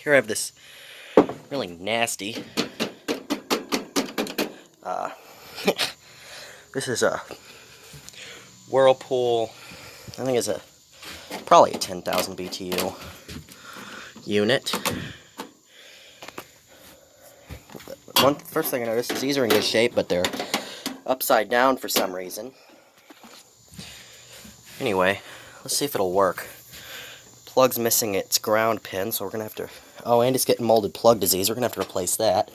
here I have this really nasty, this is a whirlpool, I think it's probably a 10,000 BTU unit. First thing I noticed is these are in good shape, but they're upside down for some reason. Anyway, let's see if it'll work. Plug's missing its ground pin, so we're gonna have to... Oh, and it's getting molded plug disease. We're gonna have to replace that.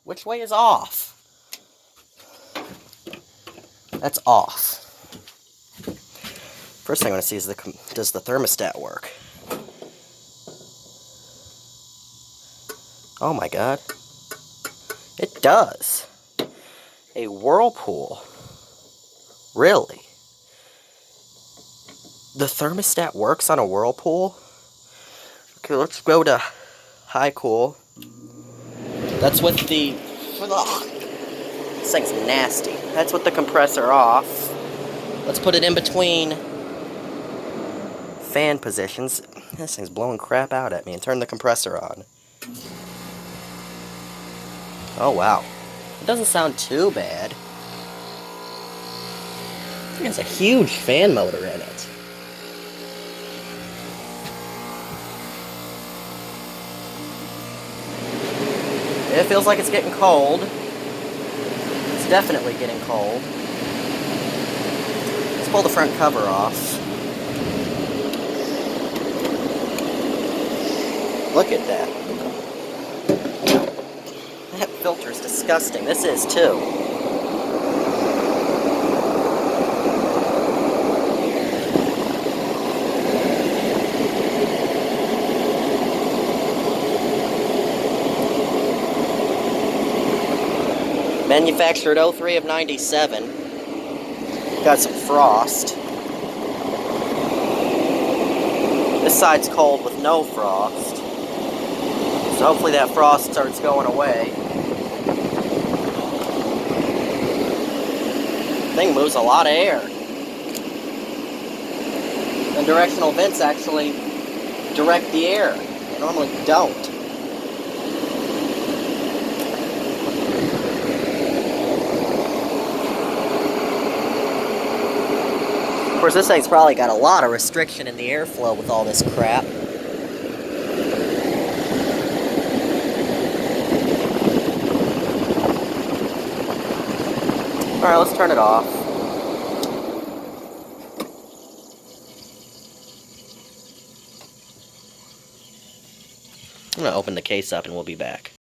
Which way is off? That's off. First thing I want to see is does the thermostat work? Oh my god. It does. A whirlpool. Really? The thermostat works on a whirlpool? Okay, let's go to high cool. That's with the... Ugh, this thing's nasty. That's with the compressor off. Let's put it in between fan positions. This thing's blowing crap out at me. And turn the compressor on. Oh wow. It doesn't sound too bad. It has a huge fan motor in it. It feels like it's getting cold. It's definitely getting cold. Let's pull the front cover off. Look at that. That filter's disgusting. This is too. Manufactured 03 of 97. Got some frost. This side's cold with no frost. So hopefully that frost starts going away. Thing moves a lot of air. And directional vents actually direct the air. They normally don't. Of course, this thing's probably got a lot of restriction in the airflow with all this crap. Alright, let's turn it off. I'm going to open the case up and we'll be back.